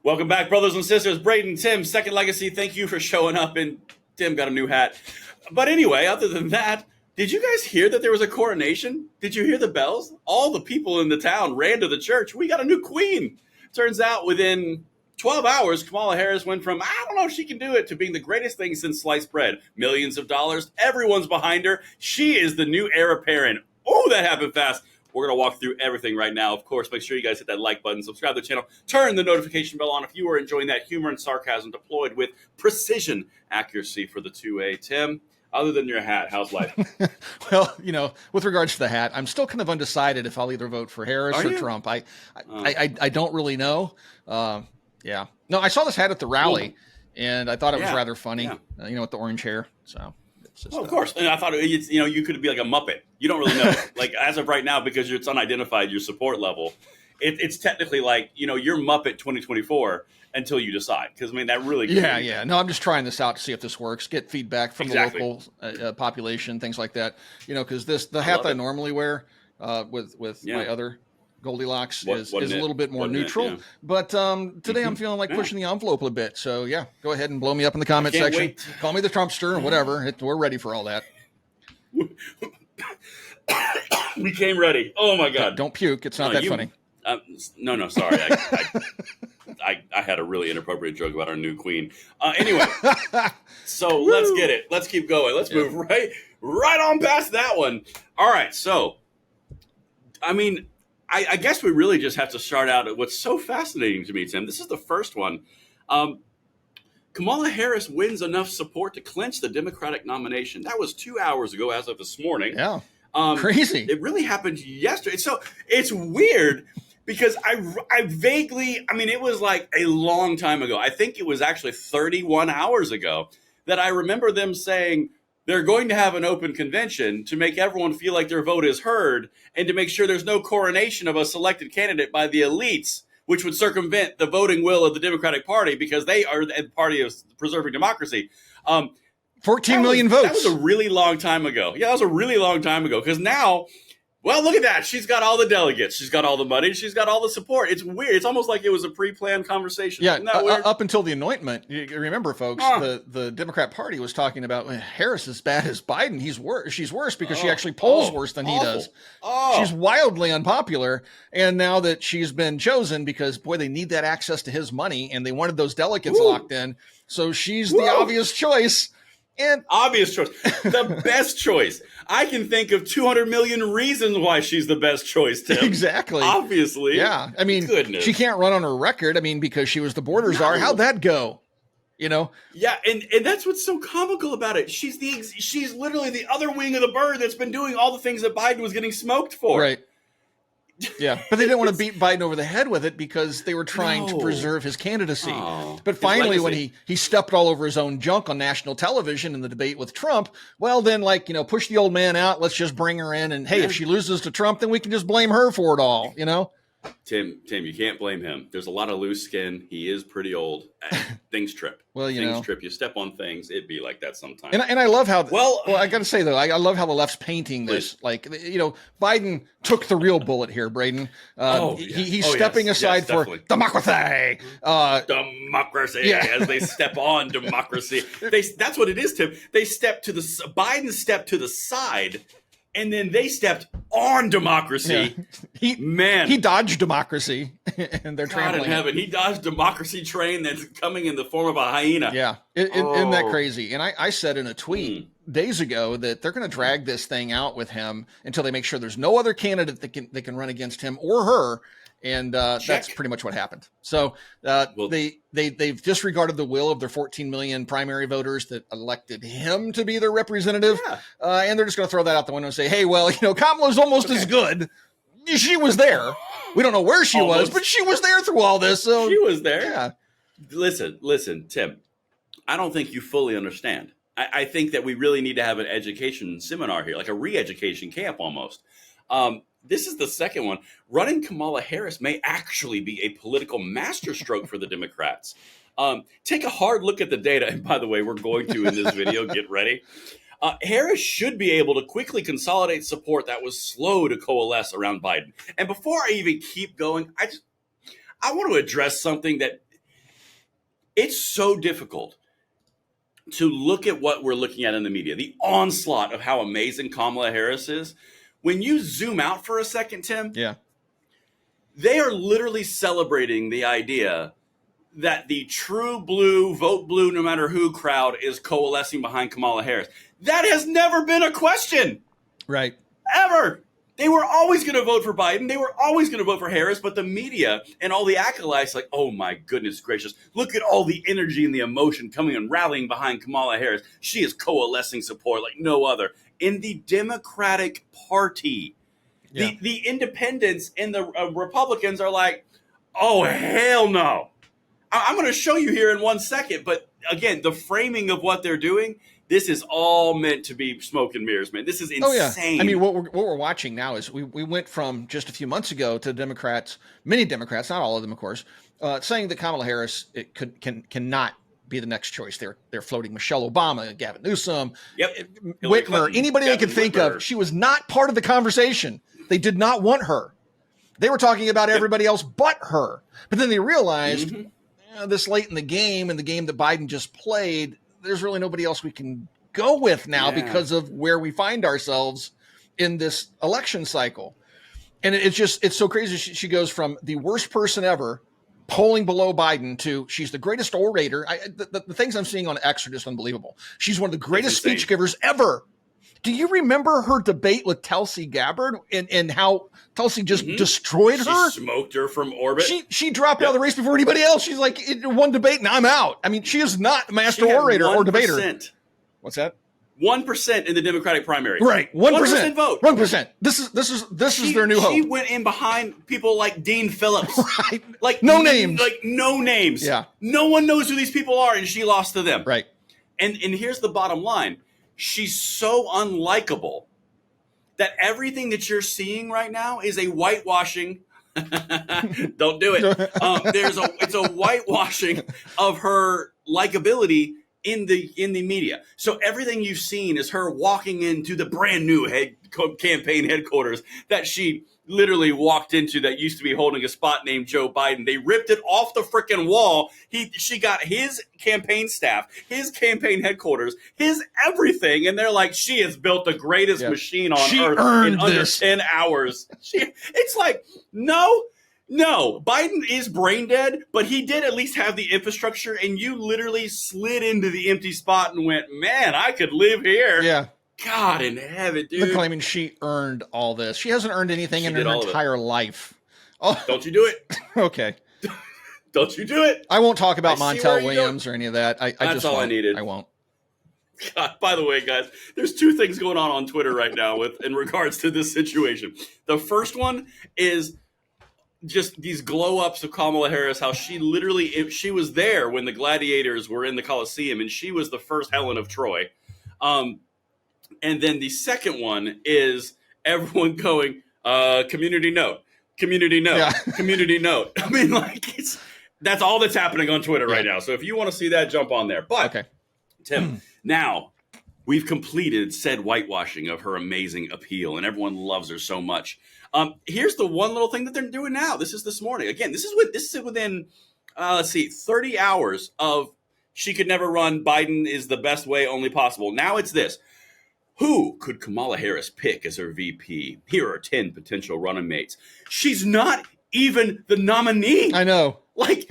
Welcome back, brothers and sisters. Braden, Tim, Second Legacy, thank you for showing up. And Tim got a new hat. But anyway, other than that, did you guys hear that there was a coronation? Did you hear the bells? All the people in the town ran to the church. We got a new queen. Turns out within 12 hours, Kamala Harris went from, I don't know if she can do it, to being the greatest thing since sliced bread. Millions of dollars. Everyone's behind her. She is the new heir apparent. Oh, that happened fast. We're going to walk through everything right now. Of course, make sure you guys hit that like button, subscribe to the channel, turn the notification bell on if you are enjoying that humor and sarcasm deployed with precision accuracy for the 2A. Tim, other than your hat, how's life? Well, with regards to the hat, I'm still kind of undecided if I'll either vote for Harris or Trump. I don't really know. Yeah. No, I saw this hat at the rally, and I thought it was rather funny, with the orange hair. So. Just, of course. And I thought, you could be like a Muppet. You don't really know. Like, as of right now, because it's unidentified, your support level, it's technically like, you're Muppet 2024 until you decide. Because, that really... Yeah. No, I'm just trying this out to see if this works. Get feedback from the local population, things like that. Because the hat that I normally wear with my other Goldilocks is a little bit more neutral. But today I'm feeling like pushing the envelope a bit. So, go ahead and blow me up in the comment section. Wait. Call me the Trumpster or whatever. We're ready for all that. We came ready. Oh, my God. Don't puke. It's not that funny. No, sorry. I had a really inappropriate joke about our new queen. Anyway, so let's get it. Let's keep going. Let's move right on past that one. All right. So, I guess we really just have to start out at what's so fascinating to me, Tim. This is the first one. Kamala Harris wins enough support to clinch the Democratic nomination. That was 2 hours ago as of this morning. Yeah. Crazy. It really happened yesterday. So it's weird because I vaguely, it was like a long time ago. I think it was actually 31 hours ago that I remember them saying, they're going to have an open convention to make everyone feel like their vote is heard and to make sure there's no coronation of a selected candidate by the elites, which would circumvent the voting will of the Democratic Party because they are the party of preserving democracy. 14 million votes. That was a really long time ago. Yeah, that was a really long time ago because now, well, look at that. She's got all the delegates. She's got all the money. She's got all the support. It's weird. It's almost like it was a pre-planned conversation. Yeah, up until the anointment. You remember, folks, the Democrat Party was talking about Harris as bad as Biden. She's worse because she actually polls worse than he does. She's wildly unpopular. And now that she's been chosen because, boy, they need that access to his money and they wanted those delegates locked in. So she's the obvious choice. And obvious choice. The best choice. I can think of 200 million reasons why she's the best choice, Tim. Exactly. Obviously. Yeah. Goodness. She can't run on her record. because she was the border czar. How'd that go? Yeah, and that's what's so comical about it. She's literally the other wing of the bird that's been doing all the things that Biden was getting smoked for. Right. Yeah, but they didn't want to beat Biden over the head with it because they were trying to preserve his candidacy. But finally, when he stepped all over his own junk on national television in the debate with Trump, well, then, push the old man out. Let's just bring her in. And, hey, if she loses to Trump, then we can just blame her for it all, Tim, you can't blame him. There's a lot of loose skin. He is pretty old. Things trip. Well, things trip. You step on things. It'd be like that sometimes. And I love how. Well, I got to say though, I love how the left's painting this. Biden took the real bullet here, Braden. He's stepping aside for democracy. Democracy as they step on democracy. That's what it is, Tim. They step to the Biden stepped to the side. And then they stepped on democracy. Yeah. He dodged democracy, and they're trampling. God in heaven, he dodged democracy train that's coming in the form of a hyena. Yeah, isn't that crazy? And I said in a tweet days ago that they're going to drag this thing out with him until they make sure there's no other candidate that can run against him or her. And that's pretty much what happened. So they've disregarded the will of their 14 million primary voters that elected him to be their representative. Yeah. And they're just going to throw that out the window and say, hey, well, Kamala's almost as good. She was there. We don't know where she was, but she was there through all this. So she was there. Yeah. Listen, Tim, I don't think you fully understand. I think that we really need to have an education seminar here, like a re-education camp almost. This is the second one. Running Kamala Harris may actually be a political masterstroke for the Democrats. Take a hard look at the data. And by the way, we're going to in this video, get ready. Harris should be able to quickly consolidate support that was slow to coalesce around Biden. And before I even keep going, I want to address something that It's so difficult to look at what we're looking at in the media, the onslaught of how amazing Kamala Harris is. When you zoom out for a second, Tim, Yeah. they are literally celebrating the idea that the true blue, vote blue no matter who crowd is coalescing behind Kamala Harris. That has never been a question. Right. Ever. They were always going to vote for Biden. They were always going to vote for Harris. But the media and all the acolytes, like, oh my goodness gracious, look at all the energy and the emotion coming and rallying behind Kamala Harris. She is coalescing support like no other. In the Democratic Party, the independents and the Republicans are like, oh, hell no. I'm going to show you here in 1 second. But again, the framing of what they're doing, this is all meant to be smoke and mirrors, man. This is insane. Oh, yeah. I mean, what we're watching now is we went from just a few months ago to Democrats, many Democrats, not all of them, of course, saying that Kamala Harris cannot be the next choice. They're floating Michelle Obama, Gavin Newsom, Whitmer, anybody they could think of. She was not part of the conversation. They did not want her. They were talking about everybody else but her. But then they realized this late in the game, and the game that Biden just played, there's really nobody else we can go with now because of where we find ourselves in this election cycle. And it's so crazy. She goes from the worst person ever, polling below Biden, to she's the greatest orator. The things I'm seeing on X are just unbelievable. She's one of the greatest speech givers ever. Do you remember her debate with Tulsi Gabbard and how Tulsi just destroyed her? She smoked her from orbit. She dropped out of the race before anybody else. She's like, one debate and I'm out. I mean, she is not a master orator or debater. What's that? 1% in the Democratic primary. Right. 1% vote. 1%. This is their new hope. She went in behind people like Dean Phillips. Right. Like no names. Like no names. Yeah. No one knows who these people are, and she lost to them. Right. And here's the bottom line. She's so unlikable that everything that you're seeing right now is a whitewashing. Don't do it. It's a whitewashing of her likability in the media. So everything you've seen is her walking into the brand new campaign headquarters that she literally walked into, that used to be holding a spot named Joe Biden. They ripped it off the freaking wall. She got his campaign staff, his campaign headquarters, his everything, and they're like, she has built the greatest machine on earth in under 10 hours. It's like, no, Biden is brain dead, but he did at least have the infrastructure, and you literally slid into the empty spot and went, man, I could live here. Yeah. God in heaven, dude. They're claiming she earned all this. She hasn't earned anything in her entire life. Oh, don't you do it. Okay. Don't you do it. I won't talk about Montel Williams or any of that. That's all I needed. I won't. God, by the way, guys, there's two things going on Twitter right now in regards to this situation. The first one is just these glow-ups of Kamala Harris, how she was there when the gladiators were in the Coliseum, and she was the first Helen of Troy. And then the second one is everyone going, community note, community note, community note. I mean, like, that's all that's happening on Twitter right now. So if you want to see that, jump on there. But, Tim, now we've completed said whitewashing of her amazing appeal, and everyone loves her so much. Here's the one little thing that they're doing now. This is this morning. Again, this is within, 30 hours of she could never run. Biden is the best way only possible. Now it's this. Who could Kamala Harris pick as her VP? Here are 10 potential running mates. She's not even the nominee. I know. Like,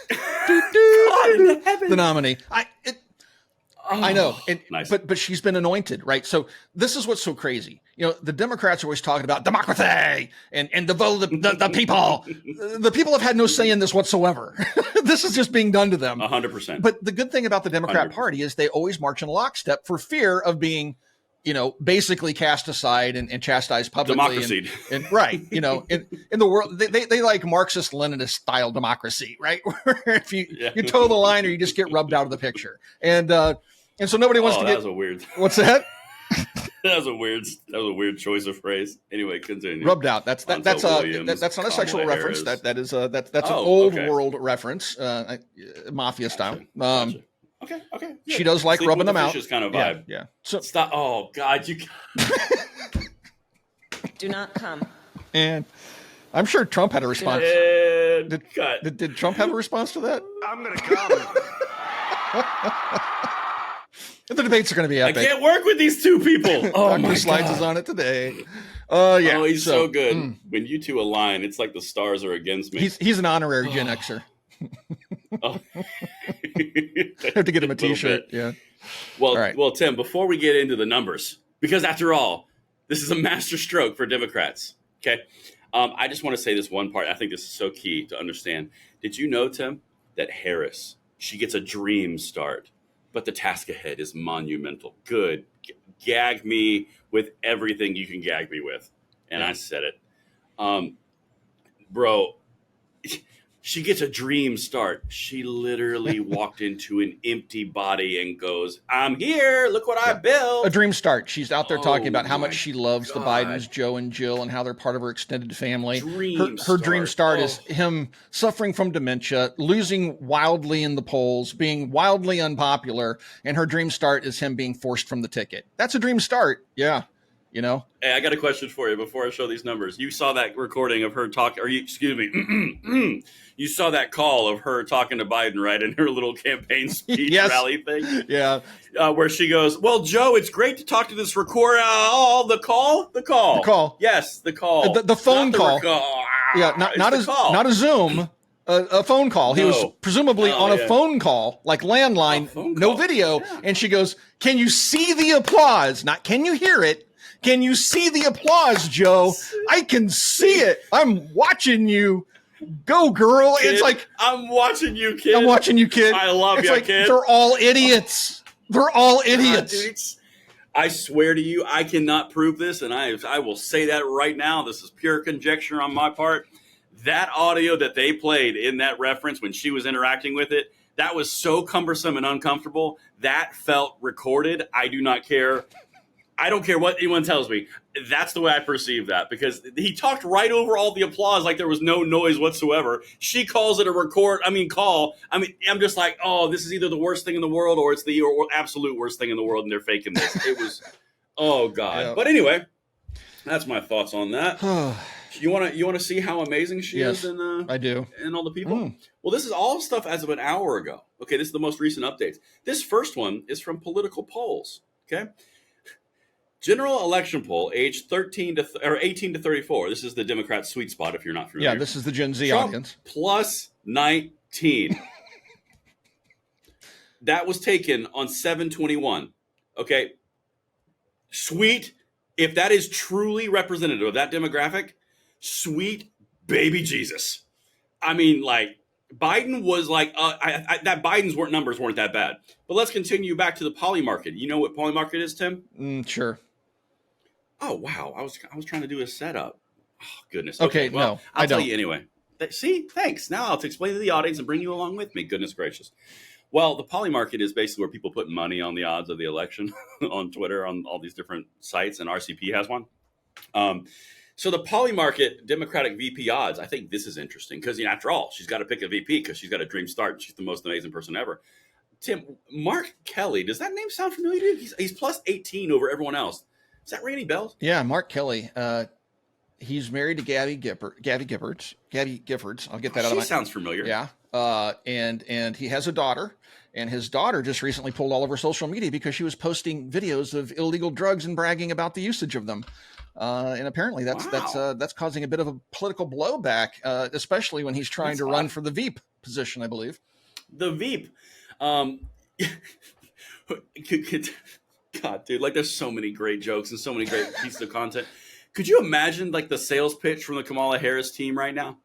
God in heaven. The nominee. I know. Nice. But she's been anointed, right? So this is what's so crazy. You know, the Democrats are always talking about democracy and the vote of the people. The people have had no say in this whatsoever. This is just being done to them. 100%. But the good thing about the Democrat Party is they always march in lockstep for fear of being, basically cast aside and chastised publicly. Democracy. And right. In the world, they like Marxist Leninist style democracy, right? Where if you toe the line or you just get rubbed out of the picture. And so nobody wants to get. That was a weird. What's that? That was a weird choice of phrase. Anyway, continue. Rubbed out. That's not a sexual reference. That's an old world reference, mafia style. Gotcha. Okay. She does like rubbing them out. Kind of vibe. Yeah. So stop. Oh God, you. Do not come. And I'm sure Trump had a response. man. Cut. Did Trump have a response to that? I'm going to come. The debates are going to be epic. I can't work with these two people. Oh, my Slides is on it today. Yeah. Oh, he's so good. When you two align, it's like the stars are against me. He's an honorary Gen Xer. Oh. I have to get him a T-shirt. Yeah. Well, Tim, before we get into the numbers, because after all, this is a master stroke for Democrats. Okay. I just want to say this one part. I think this is so key to understand. Did you know, Tim, that Harris, she gets a dream start, but the task ahead is monumental. Good. Gag me with everything you can gag me with. And I said it. Bro, she gets a dream start. She literally walked into an empty body and goes, I'm here. Look what I built. A dream start. She's out there talking about how much she loves the Bidens, Joe and Jill, and how they're part of her extended family. Her dream start is him suffering from dementia, losing wildly in the polls, being wildly unpopular. And her dream start is him being forced from the ticket. That's a dream start. Yeah. You know, hey, I got a question for you before I show these numbers. You saw that recording of her talk, or you saw that call of her talking to Biden, right? In her little campaign speech rally thing. Yeah. Where she goes, well, Joe, it's great to talk to this recorder. The call. Yes, the call. The phone call. Yeah. Not a Zoom. A phone call. He was presumably on a phone call, like landline, no video. Yeah. And she goes, can you see the applause? Not can you hear it? Can you see the applause, Joe? I can see it. I'm watching you. Go, girl. Kid, it's like, I'm watching you, kid. I'm watching you, kid. I love you, like, kid. They're all idiots. They're all idiots. I swear to you, I cannot prove this, and I will say that right now. This is pure conjecture on my part. That audio that they played in that reference when she was interacting with it, that was so cumbersome and uncomfortable. That felt recorded. I do not care. I don't care what anyone tells me. That's the way I perceive that, because he talked right over all the applause like there was no noise whatsoever. She calls it a call. I'm just like, oh, this is either the worst thing in the world or it's the absolute worst thing in the world, and they're faking this. It was, oh, God. Yeah. But anyway, that's my thoughts on that. You want to see how amazing she is? I do. And all the people? Well, this is all stuff as of an hour ago. Okay, this is the most recent updates. This first one is from Political Polls. Okay. General election poll, age 18 to 34. This is the Democrat sweet spot, if you're not familiar. Yeah, this is the Gen Z Trump audience. Plus 19. That was taken on 7/21. Okay. Sweet. If that is truly representative of that demographic, sweet baby Jesus. I mean, like, Biden was like, that Biden's numbers weren't that bad. But let's continue back to the poly market. You know what poly market is, Tim? Sure. Oh, wow. I was trying to do a setup. Oh, goodness. Okay, well, no, I'll tell you anyway. See, thanks. Now I'll explain to the audience and bring you along with me. Goodness gracious. Well, the poly market is basically where people put money on the odds of the election on Twitter, on all these different sites, and RCP has one. So the poly market Democratic VP odds, I think this is interesting because, after all, she's got to pick a VP because she's got a dream start. She's the most amazing person ever. Tim, Mark Kelly, does that name sound familiar to you? He's plus 18 over everyone else. Is that ringing any bells? Yeah, Mark Kelly. He's married to Gabby Giffords. I'll get that out of my... She sounds familiar. Yeah. And he has a daughter, and his daughter just recently pulled all over social media because she was posting videos of illegal drugs and bragging about the usage of them. And apparently that's causing a bit of a political blowback, especially when he's trying to run for the Veep position, I believe. The Veep. God, dude, like, there's so many great jokes and so many great pieces of content. Could you imagine, like, the sales pitch from the Kamala Harris team right now?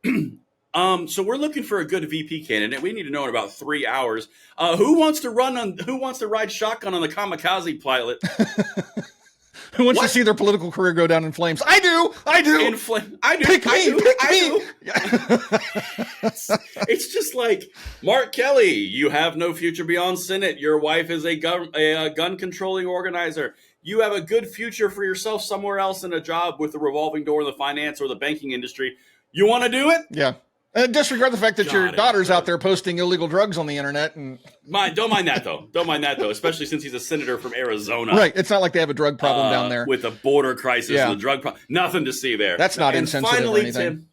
So we're looking for a good VP candidate. We need to know in about 3 hours. Who wants to ride shotgun on the kamikaze pilot? Who wants to see their political career go down in flames? I do. I do. Pick me. It's just like, Mark Kelly, you have no future beyond Senate. Your wife is a gun controlling organizer. You have a good future for yourself somewhere else in a job with a revolving door in the finance or the banking industry. You want to do it? Yeah. Disregard the fact that your daughter's out there posting illegal drugs on the internet. And don't mind that though, especially since he's a senator from Arizona. Right. It's not like they have a drug problem down there. With a border crisis and a drug problem. Nothing to see there. That's not insensitive or anything.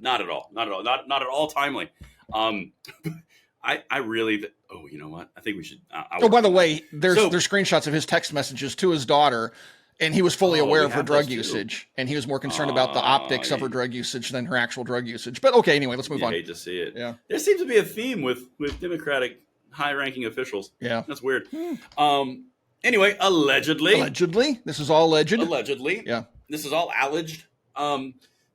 Not at all. Not at all. Not at all timely. I really. Oh, you know what? I think we should. Oh, by the way, there's screenshots of his text messages to his daughter, and he was fully aware of her drug usage, and he was more concerned about the optics of her drug usage than her actual drug usage. But okay, anyway, let's move on. Hate to see it. Yeah, there seems to be a theme with Democratic high-ranking officials. Yeah, that's weird. Anyway, allegedly, this is all alleged. Allegedly, yeah, this is all alleged.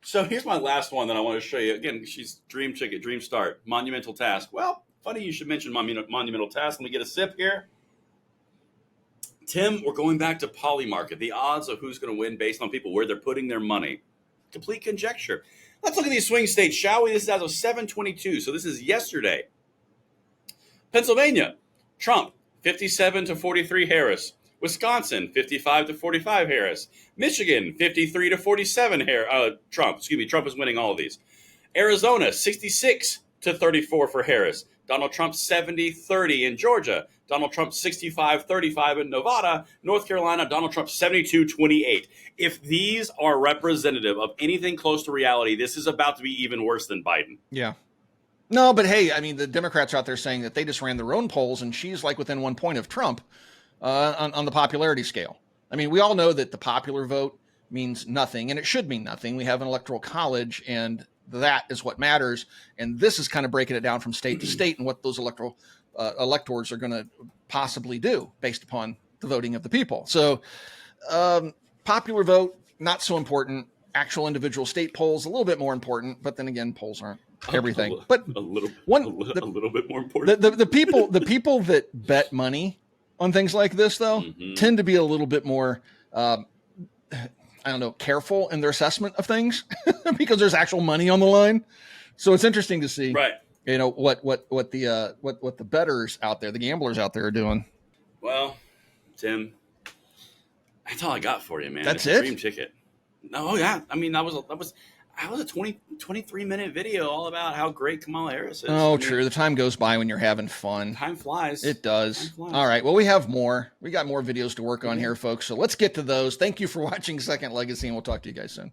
So here's my last one that I want to show you. Again, she's dream ticket, dream start, monumental task. Well, funny you should mention monumental task. Let me get a sip here. Tim, we're going back to Polymarket. The odds of who's going to win based on people where they're putting their money. Complete conjecture. Let's look at these swing states, shall we? This is as of 7/22, so this is yesterday. Pennsylvania, Trump, 57-43 Harris. Wisconsin, 55-45 Harris. Michigan, 53-47 Trump. Trump is winning all of these. Arizona, 66-34 for Harris. Donald Trump 70-30 in Georgia. Donald Trump 65-35 in Nevada. North Carolina, Donald Trump 72-28. If these are representative of anything close to reality, this is about to be even worse than Biden. Yeah. No, but hey, I mean, the Democrats are out there saying that they just ran their own polls, and she's like within 1 point of Trump on the popularity scale. I mean, we all know that the popular vote means nothing, and it should mean nothing. We have an electoral college, and that is what matters. And this is kind of breaking it down from state to state and what those electors are going to possibly do based upon the voting of the people. So popular vote, not so important. Actual individual state polls, a little bit more important. But then again, polls aren't everything. But a little bit more important. The people that bet money on things like this, though, tend to be a little bit more careful in their assessment of things because there's actual money on the line. So it's interesting to see, right? You know, what the bettors out there, the gamblers out there are doing. Well, Tim, that's all I got for you, man. That's it's it. Dream ticket. No, yeah. I mean, that was a 23-minute video all about how great Kamala Harris is. Oh, true. The time goes by when you're having fun. Time flies. It does. All right. Well, we have more. We got more videos to work on here, folks. So let's get to those. Thank you for watching Second Legacy, and we'll talk to you guys soon.